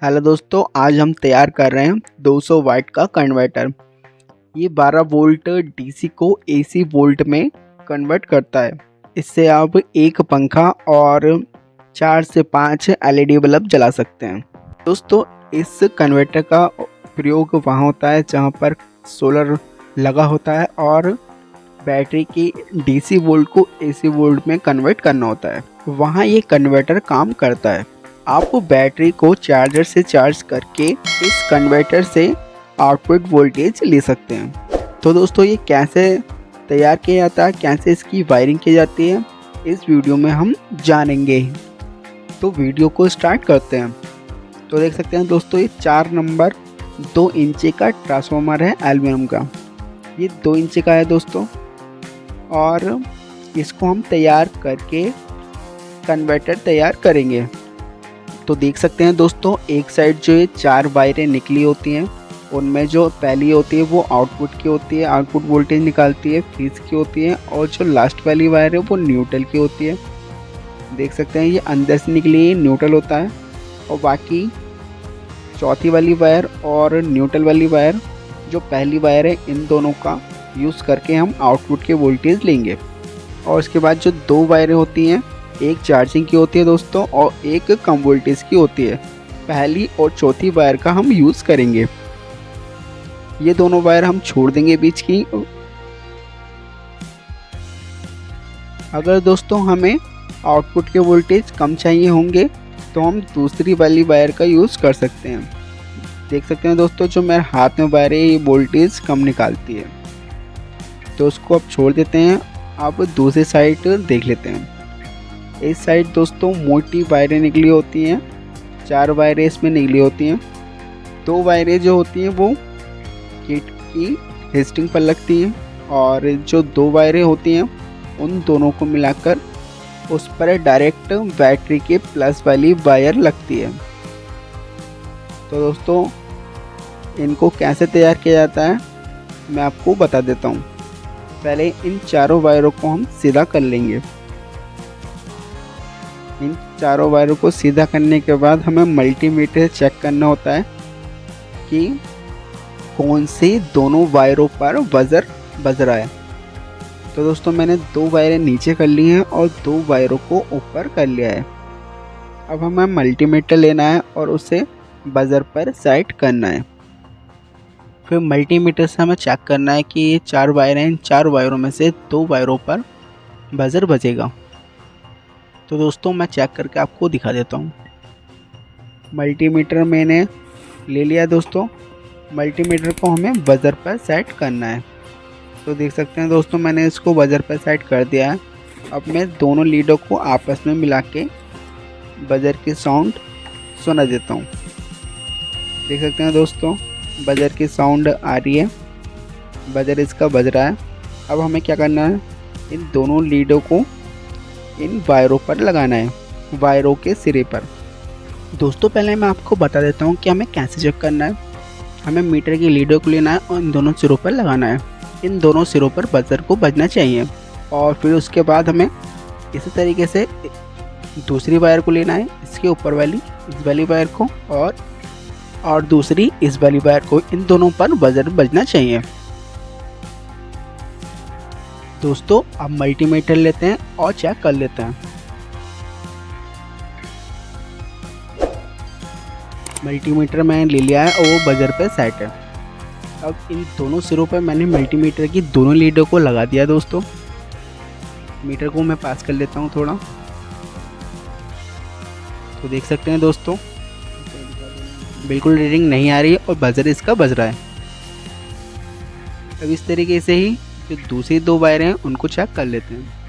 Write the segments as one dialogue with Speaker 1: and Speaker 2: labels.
Speaker 1: Hello दोस्तों, आज हम तैयार कर रहे हैं 200 वाट का कन्वर्टर। ये 12 वोल्ट डीसी को एसी वोल्ट में कन्वर्ट करता है। इससे आप एक पंखा और 4 से 5 एलईडी बल्ब जला सकते हैं। दोस्तों, इस कन्वर्टर का प्रयोग वहाँ होता है जहाँ पर सोलर लगा होता है और बैटरी की डीसी वोल्ट को एसी वोल्ट में कन्वर्ट करना होता है। वहाँ ये कन्वर्टर काम करता है। आप बैटरी को चार्जर से चार्ज करके इस कन्वर्टर से आउटपुट वोल्टेज ले सकते हैं। तो दोस्तों, ये कैसे तैयार किया जाता है, कैसे इसकी वायरिंग की जाती है, इस वीडियो में हम जानेंगे। तो वीडियो को स्टार्ट करते हैं। तो देख सकते हैं दोस्तों, ये 4 नंबर 2 इंच का ट्रांसफार्मर है एल्युमिनियम का। ये 2 इंच का है दोस्तों, और इसको हम तैयार करके कन्वर्टर तैयार करेंगे। तो देख सकते हैं दोस्तों, एक साइड जो ये 4 वायरें निकली होती हैं, उनमें जो पहली होती है वो आउटपुट की होती है, आउटपुट वोल्टेज निकालती है, फेज की होती है, और जो लास्ट वाली वायर है वो न्यूट्रल की होती है। देख सकते हैं ये अंदर से निकली है, न्यूट्रल होता है, और बाकी चौथी वाली वायर और न्यूट्रल वाली वायर जो पहली वायर है, इन दोनों का यूज़ करके हम आउटपुट के वोल्टेज लेंगे। और उसके बाद जो 2 वायरें होती हैं, एक चार्जिंग की होती है दोस्तों और एक कम वोल्टेज की होती है। पहली और चौथी वायर का हम यूज़ करेंगे। ये दोनों वायर हम छोड़ देंगे बीच की। अगर दोस्तों हमें आउटपुट के वोल्टेज कम चाहिए होंगे तो हम दूसरी वाली वायर का यूज़ कर सकते हैं। देख सकते हैं दोस्तों, जो मेरे हाथ में वायर है ये वोल्टेज कम निकालती है, तो उसको अब छोड़ देते हैं। अब दूसरी साइड देख लेते हैं। इस साइड दोस्तों मोटी वायरें निकली होती हैं, 4 वायरें इसमें निकली होती हैं। 2 वायरें जो होती हैं वो किट की हेस्टिंग पर लगती हैं, और जो 2 वायरें होती हैं उन दोनों को मिलाकर उस पर डायरेक्ट बैटरी के प्लस वाली वायर लगती है। तो दोस्तों, इनको कैसे तैयार किया जाता है मैं आपको बता देता हूँ। पहले इन चारों वायरों को हम सीधा कर लेंगे। इन चारों वायरों को सीधा करने के बाद हमें मल्टीमीटर चेक करना होता है कि कौन से दोनों वायरों पर बजर बज रहा है। तो दोस्तों, मैंने 2 वायरें नीचे कर ली हैं और 2 वायरों को ऊपर कर लिया है। अब हमें मल्टीमीटर लेना है और उसे बजर पर सेट करना है। फिर मल्टीमीटर से हमें चेक करना है कि ये 4 वायरें हैं, इन 4 वायरों में से 2 वायरों पर बजर बजेगा। तो दोस्तों, मैं चेक करके आपको दिखा देता हूँ। मल्टीमीटर मैंने ले लिया दोस्तों। मल्टीमीटर को हमें बजर पर सेट करना है। तो देख सकते हैं दोस्तों, मैंने इसको बजर पर सेट कर दिया है। अब मैं दोनों लीडों को आपस में मिला के बजर की साउंड सुना देता हूँ। देख सकते हैं दोस्तों, बजर की साउंड आ रही है, बजर इसका बज रहा है। अब हमें क्या करना है, इन दोनों लीडों को इन वायरों पर लगाना है, वायरों के सिरे पर। दोस्तों, पहले मैं आपको बता देता हूँ कि हमें कैसे चेक करना है। हमें मीटर की लीडों को लेना है और इन दोनों सिरों पर लगाना है। इन दोनों सिरों पर बजर को बजना चाहिए, और फिर उसके बाद हमें इसी तरीके से दूसरी वायर को लेना है, इसके ऊपर वाली इस वाली वायर को, और दूसरी इस वाली वायर को। इन दोनों पर बजर बजना चाहिए। दोस्तों, अब मल्टीमीटर लेते हैं और चेक कर लेते हैं। मल्टीमीटर मैंने ले लिया है और वो बजर पे सेट है। अब इन दोनों सिरों पर मैंने मल्टीमीटर की दोनों लीडों को लगा दिया दोस्तों। मीटर को मैं पास कर लेता हूँ थोड़ा। तो देख सकते हैं दोस्तों, बिल्कुल रीडिंग नहीं आ रही है और बजर इसका बज रहा है। अब इस तरीके से ही जो दूसरी 2 वायरें हैं उनको चेक कर लेते हैं।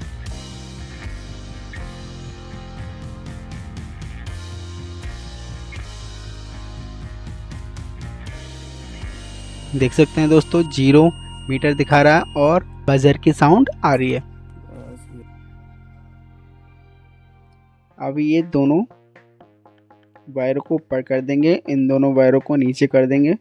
Speaker 1: देख सकते हैं दोस्तों, 0 मीटर दिखा रहा है और बजर की साउंड आ रही है। अब ये दोनों वायरों को ऊपर कर देंगे, इन दोनों वायरों को नीचे कर देंगे।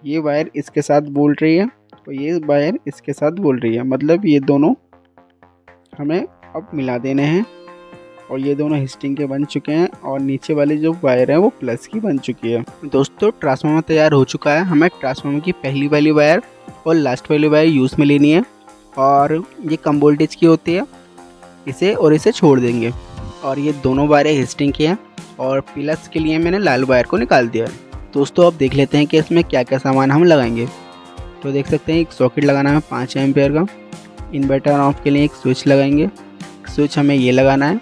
Speaker 1: ये वायर इसके साथ बोल रही है और ये वायर इसके साथ बोल रही है, मतलब ये दोनों हमें अब मिला देने हैं और ये दोनों हिस्टिंग के बन चुके हैं और नीचे वाली जो वायर है वो प्लस की बन चुकी है। दोस्तों ट्रांसफार्मर तैयार हो चुका है। हमें ट्रांसफार्मर की पहली वाली वायर और लास्ट वाली वायर यूज़ में लेनी है और ये कम वोल्टेज की होती है, इसे छोड़ देंगे। और ये दोनों वायरें हिस्टिंग की हैं और प्लस के लिए मैंने लाल वायर को निकाल दिया है। दोस्तों अब देख लेते हैं कि इसमें क्या क्या सामान हम लगाएंगे। तो देख सकते हैं एक सॉकेट लगाना है 5 एम्पियर का। इन्वर्टर ऑफ के लिए एक स्विच लगाएंगे। स्विच हमें ये लगाना है,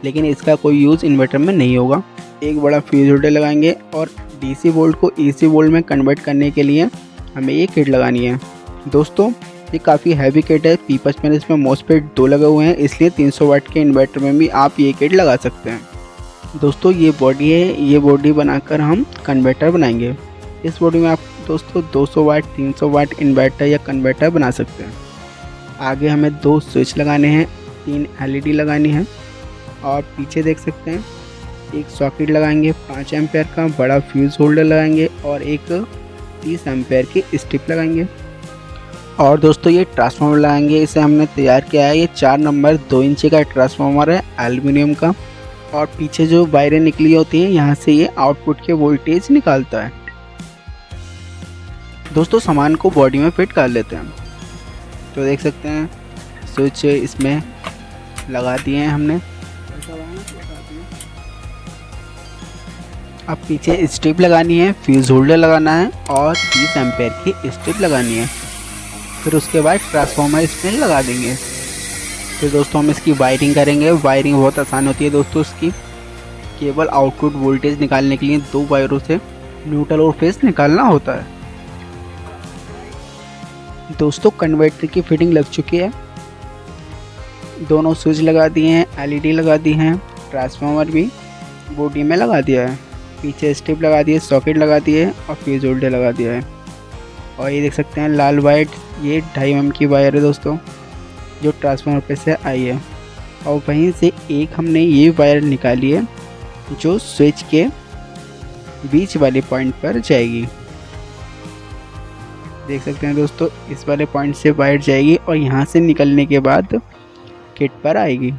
Speaker 1: लेकिन इसका कोई यूज़ इन्वर्टर में नहीं होगा। एक बड़ा फ्यूज होल्डर लगाएंगे और DC वोल्ट को AC वोल्ट में कन्वर्ट करने के लिए हमें ये किट लगानी है। दोस्तों ये काफ़ी हैवी किट है। P55 में इसमें मॉसफेट 2 लगे हुए हैं, इसलिए 300 वाट के इन्वर्टर में भी आप ये किट लगा सकते हैं। दोस्तों ये बॉडी है, ये बॉडी बनाकर हम कन्वर्टर बनाएंगे। इस बॉडी में आप दोस्तों 200 वाट 300 वाट इन्वर्टर या कन्वर्टर बना सकते हैं। आगे हमें 2 स्विच लगाने हैं, 3 LED लगानी है और पीछे देख सकते हैं एक सॉकेट लगाएंगे 5 एम्पेयर का, बड़ा फ्यूज़ होल्डर लगाएंगे और एक 30 एम्पेयर की स्ट्रिप लगाएंगे। और दोस्तों ये ट्रांसफार्मर लगाएंगे, इसे हमने तैयार किया है। ये 4 नंबर 2 इंच का ट्रांसफार्मर है एल्युमिनियम का। और पीछे जो वायरें निकली होती हैं यहाँ से ये आउटपुट के वोल्टेज निकालता है। दोस्तों सामान को बॉडी में फिट कर लेते हैं। तो देख सकते हैं स्विच इसमें लगा दिए हैं हमने। अब पीछे स्ट्रिप लगानी है, फ्यूज होल्डर लगाना है और 30 एम्पेयर की स्ट्रिप लगानी है। फिर उसके बाद ट्रांसफार्मर इसमें लगा देंगे। फिर दोस्तों हम इसकी वायरिंग करेंगे। वायरिंग बहुत आसान होती है दोस्तों। इसकी केवल आउटपुट वोल्टेज निकालने के लिए 2 वायरों से न्यूट्रल और फेस निकालना होता है। दोस्तों कन्वर्टर की फिटिंग लग चुकी है। दोनों स्विच लगा दिए हैं, LED लगा दी हैं, ट्रांसफार्मर भी बॉडी में लगा दिया है, पीछे स्ट्रिप लगा दिए, सॉकेट लगा दिए और फ्यूज होल्डर लगा दिया है। और ये देख सकते हैं लाल वायर, ये 2.5 mm की वायर है दोस्तों जो ट्रांसफार्मर पे से आई है। और वहीं से एक हमने ये वायर निकाली है जो स्विच के बीच वाले पॉइंट पर जाएगी। देख सकते हैं दोस्तों इस वाले पॉइंट से वायर जाएगी और यहाँ से निकलने के बाद किट पर आएगी।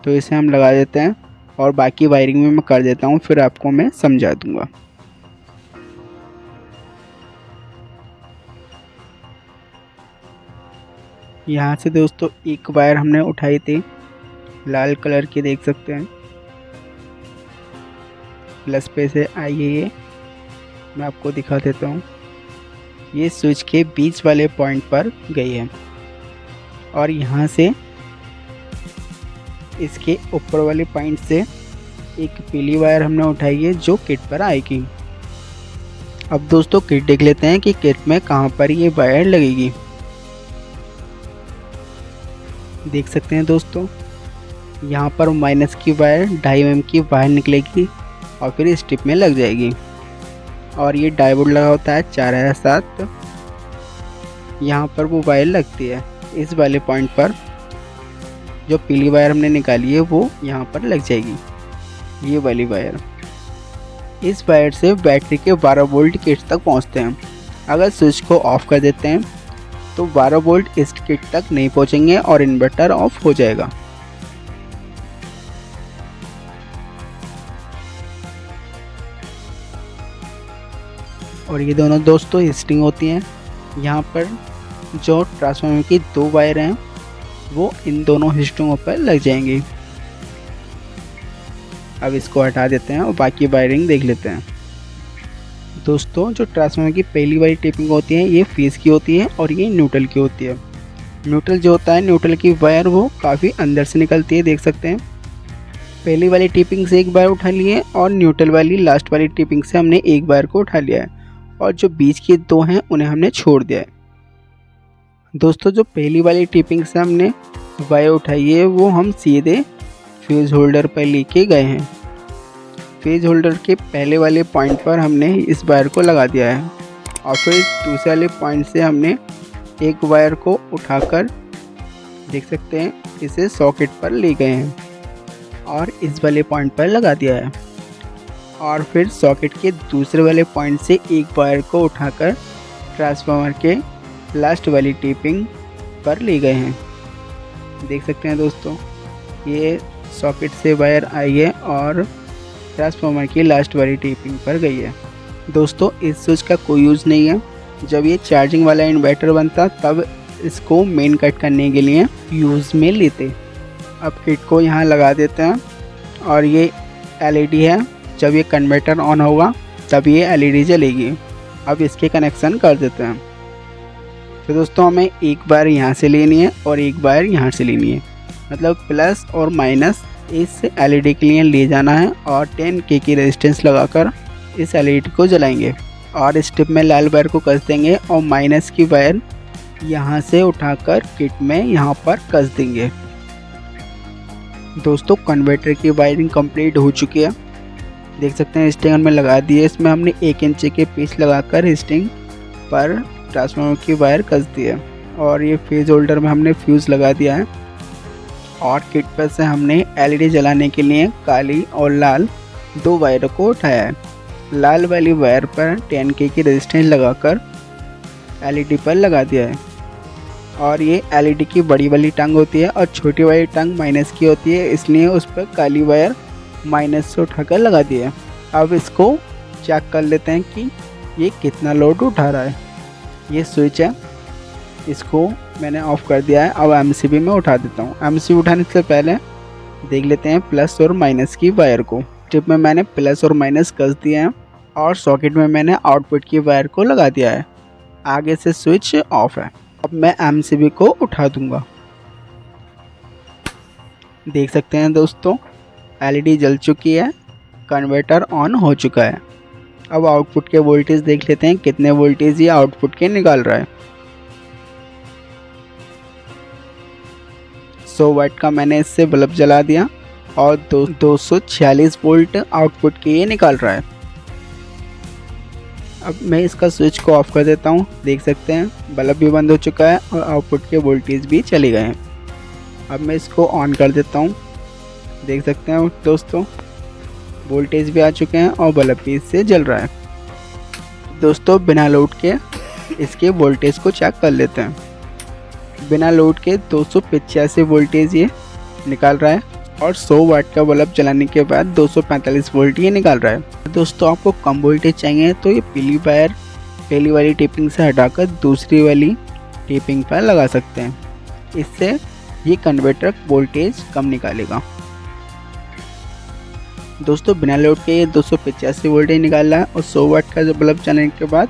Speaker 1: तो इसे हम लगा देते हैं और बाकी वायरिंग में मैं कर देता हूँ, फिर आपको मैं समझा दूँगा। यहाँ से दोस्तों एक वायर हमने उठाई थी लाल कलर की, देख सकते हैं प्लस पे से आई है। ये मैं आपको दिखा देता हूँ। ये स्विच के बीच वाले पॉइंट पर गई है और यहाँ से इसके ऊपर वाले पॉइंट से एक पीली वायर हमने उठाई है जो किट पर आएगी। अब दोस्तों किट देख लेते हैं कि किट में कहाँ पर ये वायर लगेगी। देख सकते हैं दोस्तों यहाँ पर माइनस की वायर 2.5 mm की वायर निकलेगी और फिर स्ट्रिप में लग जाएगी। और ये डायोड लगा होता है 4007, यहाँ पर वो वायर लगती है। इस वाले पॉइंट पर जो पीली वायर हमने निकाली है वो यहाँ पर लग जाएगी, ये वाली वायर। इस वायर से बैटरी के 12 वोल्ट किट तक पहुँचते हैं। अगर स्विच को ऑफ कर देते हैं तो 12 वोल्ट इस किट तक नहीं पहुँचेंगे और इन्वर्टर ऑफ हो जाएगा। और ये दोनों दोस्तों हिस्टिंग होती हैं। यहाँ पर जो ट्रांसफार्मर की 2 वायर हैं वो इन दोनों हिस्टिंगों पर लग जाएंगी। अब इसको हटा देते हैं और बाकी वायरिंग देख लेते हैं। दोस्तों जो ट्रांसफार्मर की पहली वाली टेपिंग होती है ये फेस की होती है और ये न्यूट्रल की होती है। न्यूट्रल जो होता है, न्यूट्रल की वायर वो काफ़ी अंदर से निकलती है, देख सकते हैं। पहली वाली टिपिंग से एक वायर उठा लिए है और न्यूट्रल वाली लास्ट वाली टिपिंग से हमने एक वायर को उठा लिया है और जो बीच के 2 हैं उन्हें हमने छोड़ दिया है। दोस्तों जो पहली वाली टिपिंग से हमने वायर उठाई है वो हम सीधे फ्यूज होल्डर पर लेके गए हैं। फ्यूज होल्डर के पहले वाले पॉइंट पर हमने इस वायर को लगा दिया है और फिर दूसरे वाले पॉइंट से हमने एक वायर को उठाकर देख सकते हैं इसे सॉकेट पर ले गए हैं और इस वाले पॉइंट पर लगा दिया है। और फिर सॉकेट के दूसरे वाले पॉइंट से एक वायर को उठाकर ट्रांसफार्मर के लास्ट वाली टिपिंग पर ले गए हैं। देख सकते हैं दोस्तों ये सॉकेट से वायर आई है और ट्रांसफार्मर की लास्ट वाली टेपिंग पर गई है। दोस्तों इस स्विच का कोई यूज़ नहीं है। जब ये चार्जिंग वाला इन्वर्टर बनता तब इसको मेन कट करने के लिए यूज़ में लेते। अब किट को यहाँ लगा देते हैं और ये एलईडी है। जब ये कन्वर्टर ऑन होगा तब ये एलईडी जलेगी। अब इसके कनेक्शन कर देते हैं। तो दोस्तों हमें एक वायर यहाँ से लेनी है और एक वायर यहाँ से लेनी है, मतलब प्लस और माइनस इस एलईडी के लिए ले जाना है और 10K की रेजिस्टेंस लगाकर इस एलईडी को जलाएंगे और इस टिप में लाल वायर को कस देंगे और माइनस की वायर यहाँ से उठाकर किट में यहाँ पर कस देंगे। दोस्तों कन्वर्टर की वायरिंग कंप्लीट हो चुकी है, देख सकते हैं स्टिंग में लगा दी है। इसमें हमने 1 इंच के पीस लगाकर स्टिंग पर ट्रांसफार्मर की वायर कस दी है और ये फेज होल्डर में हमने फ्यूज़ लगा दिया है और किट पर से हमने एलईडी जलाने के लिए काली और लाल 2 वायरों को उठाया है। लाल वाली वायर पर 10K की रेजिस्टेंस लगाकर एलईडी पर लगा दिया है और ये एलईडी की बड़ी वाली टंग होती है और छोटी वाली टंग माइनस की होती है, इसलिए उस पर काली वायर माइनस से उठाकर लगा दिया है। अब इसको चेक कर लेते हैं कि ये कितना लोड उठा रहा है। ये स्विच है, इसको मैंने ऑफ़ कर दिया है। अब एमसीबी में उठा देता हूँ। एमसीबी उठाने से पहले देख लेते हैं प्लस और माइनस की वायर को। टिप में मैंने प्लस और माइनस कस दिए हैं और सॉकेट में मैंने आउटपुट की वायर को लगा दिया है। आगे से स्विच ऑफ है। अब मैं एमसीबी को उठा दूंगा। देख सकते हैं दोस्तों एलईडी जल चुकी है, कन्वर्टर ऑन हो चुका है। अब आउटपुट के वोल्टेज देख लेते हैं कितने वोल्टेज ये आउटपुट के निकाल रहा है। 100 वाट का मैंने इससे बल्ब जला दिया और 246 वोल्ट आउटपुट के ये निकाल रहा है। अब मैं इसका स्विच को ऑफ कर देता हूँ। देख सकते हैं बल्ब भी बंद हो चुका है और आउटपुट के वोल्टेज भी चले गए हैं। अब मैं इसको ऑन कर देता हूँ। देख सकते हैं दोस्तों वोल्टेज भी आ चुके हैं और बल्ब भी इससे जल रहा है। दोस्तों बिना लोड के इसके वोल्टेज को चेक कर लेते हैं। बिना लोड के 285 वोल्टेज ये निकाल रहा है और 100 वाट का बल्ब जलाने के बाद 245 वोल्ट ये निकाल रहा है। दोस्तों आपको कम वोल्टेज चाहिए तो ये पीली वायर पहली वाली टेपिंग से हटाकर दूसरी वाली टेपिंग पर लगा सकते हैं। इससे ये कन्वर्टर वोल्टेज कम निकालेगा। दोस्तों बिना लोड के ये 285 वोल्टेज निकाल रहा है और 100 वाट का जो बल्ब जलाने के बाद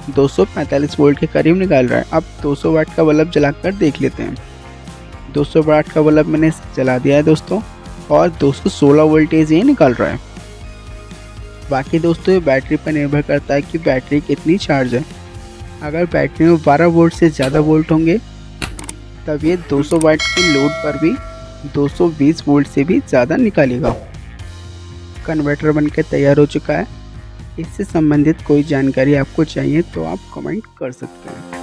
Speaker 1: 245 वोल्ट के करीब निकाल रहा है। अब 200 वाट का बल्ब जलाकर देख लेते हैं। 200 वाट का बल्ब मैंने जला दिया है दोस्तों और 216 वोल्टेज ये निकाल रहा है। बाकी दोस्तों ये बैटरी पर निर्भर करता है कि बैटरी कितनी चार्ज है। अगर बैटरी में 12 वोल्ट से ज़्यादा वोल्ट होंगे तब ये 200 वाट के लोड पर भी 220 वोल्ट से भी ज़्यादा निकालेगा। कन्वर्टर बनकर तैयार हो चुका है। इससे संबंधित कोई जानकारी आपको चाहिए तो आप कमेंट कर सकते हैं।